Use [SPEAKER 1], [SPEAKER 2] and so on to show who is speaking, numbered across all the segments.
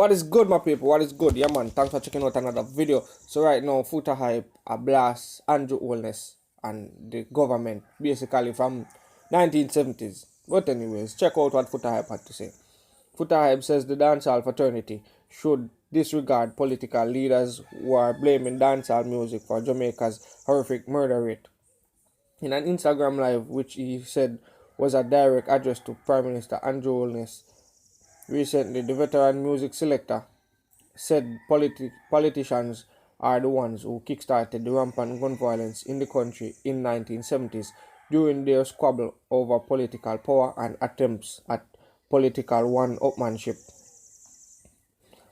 [SPEAKER 1] What is good, my people? What is good? Yeah, man. Thanks for checking out another video. So right now, Foota hype a blast Andrew Holness and the government basically from 1970s. But anyways, check out what Foota hype had to say. Foota hype says the dancehall fraternity should disregard political leaders who are blaming dancehall music for Jamaica's horrific murder rate. In an Instagram live, which he said was a direct address to Prime Minister Andrew Holness, recently the veteran music selector said politicians are the ones who kickstarted the rampant gun violence in the country in 1970s during their squabble over political power and attempts at political one-upmanship.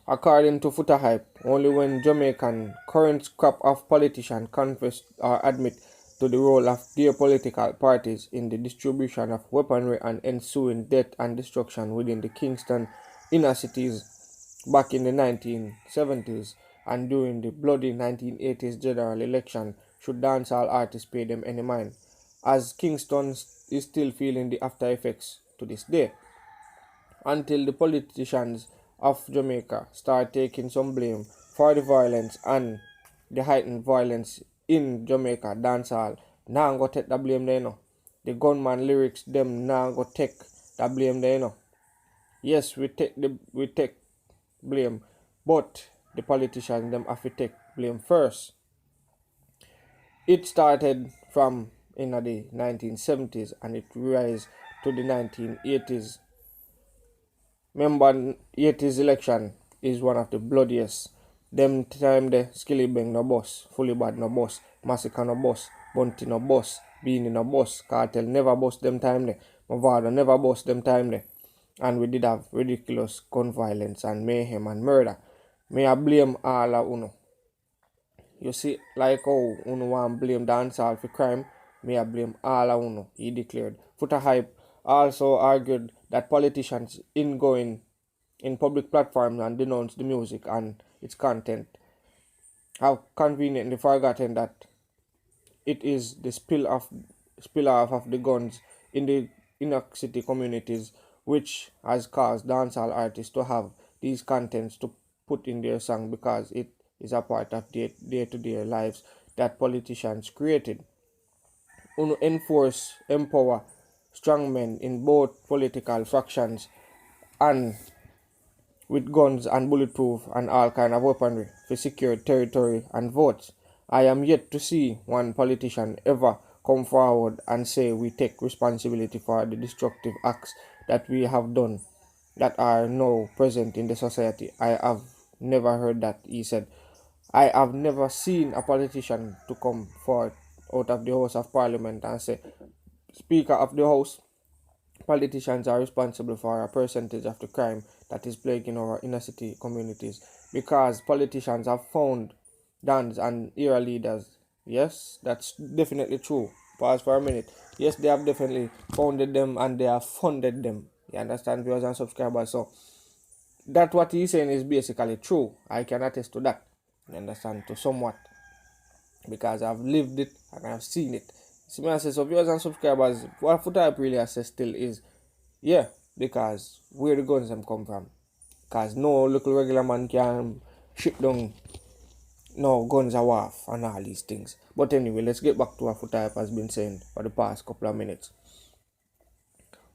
[SPEAKER 1] According to Foota Hype, only when Jamaican current crop of politicians confess or admit to the role of their political parties in the distribution of weaponry and ensuing death and destruction within the Kingston inner cities back in the 1970s and during the bloody 1980s general election should dancehall artists pay them any mind, as Kingston is still feeling the after effects to this day. Until the politicians of Jamaica start taking some blame for the violence and the heightened violence in Jamaica dancehall, now go take the blame there, no. The gunman lyrics them now go take the blame there, no. Yes, we take blame, but the politicians them have to take blame first. It started from in the 1970s and it rise to the 1980s. Remember, 80s election is one of the bloodiest. Them time the Skilly Bang no boss, Fully Bad no boss, Massacre no boss, Bunty no boss, Beanie no boss, Cartel never boss them time there, Mavado never boss them time there. And we did have ridiculous gun violence and mayhem and murder. May I blame all of uno. You see, like how uno want blame dancehall for crime, may I blame all of uno, he declared. Foota Hype also argued that politicians going in public platforms and denounce the music and its content have conveniently forgotten that it is the spill off of the guns in the inner city communities which has caused dancehall artists to have these contents to put in their song because it is a part of their day-to-day lives that politicians created. Empower strong men in both political factions and with guns and bulletproof and all kind of weaponry for secure territory and votes. I am yet to see one politician ever come forward and say we take responsibility for the destructive acts that we have done that are now present in the society. I have never heard that, he said. I have never seen a politician to come forth out of the House of Parliament and say, Speaker of the House, politicians are responsible for a percentage of the crime that is plaguing our inner city communities because politicians have found dons and era leaders. Yes, that's definitely true. Pause for a minute. Yes, they have definitely founded them and they have funded them. You understand, viewers and subscribers? So that what he's saying is basically true. I can attest to that. You understand, to somewhat, because I've lived it and I've seen it. See, I say, so viewers and subscribers, what Foota Hype really assess still is, yeah, because where the guns them come from. Because no little regular man can ship down no guns are off and all these things. But anyway, let's get back to what Foota Hype has been saying for the past couple of minutes.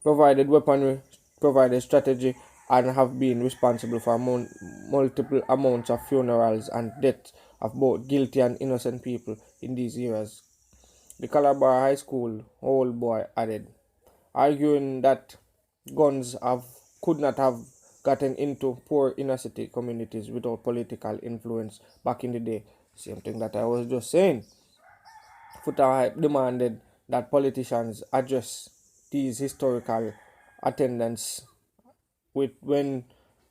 [SPEAKER 1] Provided weaponry, provided strategy, and have been responsible for multiple amounts of funerals and deaths of both guilty and innocent people in these years. The Calabar High School old boy added, arguing that guns could not have gotten into poor inner city communities without political influence back in the day. Same thing that I was just saying. Foota Hype demanded that politicians address these historical attendance with when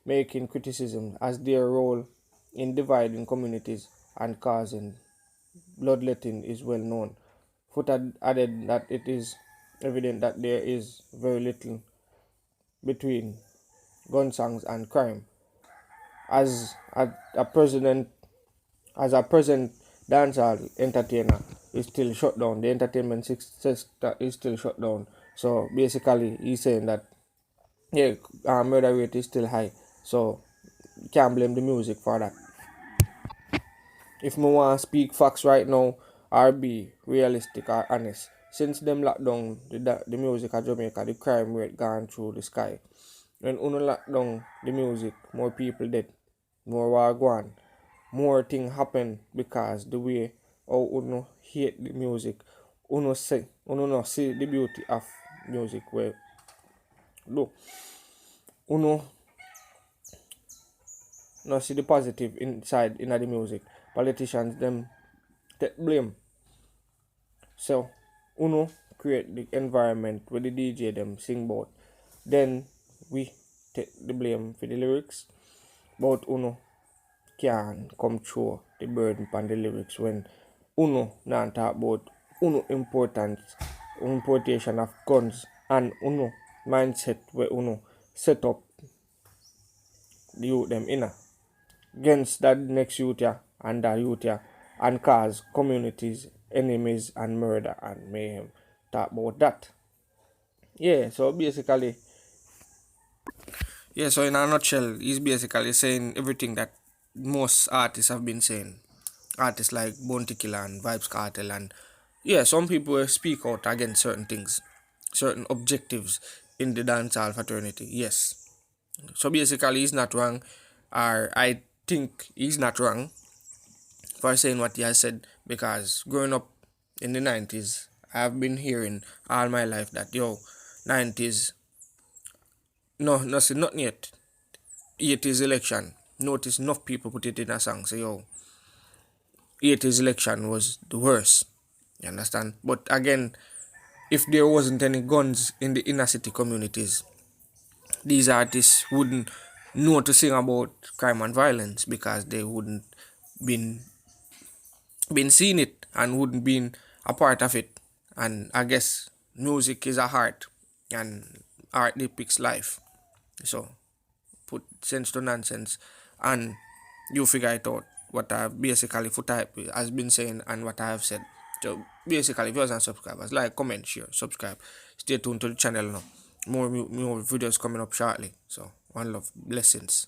[SPEAKER 1] making criticism as their role in dividing communities and causing bloodletting is well known. Foota added that it is evident that there is very little between gun songs and crime. As a present dancehall entertainer is still shut down, the entertainment sector is still shut down. So basically, he's saying that yeah, murder rate is still high. So can't blame the music for that. If me want to speak facts right now or be realistic or honest, since them lock down the music of Jamaica, the crime rate gone through the sky. When uno lock down the music, more people dead, more war go on, more thing happen because the way how uno hate the music, uno no see the beauty of music where look, uno no see the positive inside in the music. Politicians them take blame. So uno create the environment where the DJ them sing about. Then we take the blame for the lyrics. But uno can come through the burden upon the lyrics when uno not talk about uno importation of guns and uno mindset where uno set up the youth them inner against that next youth ya and that youth ya and cause communities enemies and murder and mayhem. Talk about that. Yeah, so basically, yeah, so in a nutshell, he's basically saying everything that most artists have been saying. Artists like Bounty Killer and Vibes Cartel, and yeah, some people speak out against certain things, certain objectives in the dancehall fraternity. Yes, so basically, he's not wrong, or I think he's not wrong for saying what he has said because growing up in the 90s, I've been hearing all my life that 90s, no, nothing, not yet. 80s election. Notice enough people put it in a song. Say, 80s election was the worst. You understand? But again, if there wasn't any guns in the inner city communities, these artists wouldn't know to sing about crime and violence because they wouldn't been seeing it and wouldn't been a part of it. And I guess music is a art, and art depicts life. So put sense to nonsense and you figure it out what I basically Foota has been saying and what I have said. So basically, viewers and subscribers, like, comment, share, subscribe. Stay tuned to the channel now. More videos coming up shortly. So one love, blessings.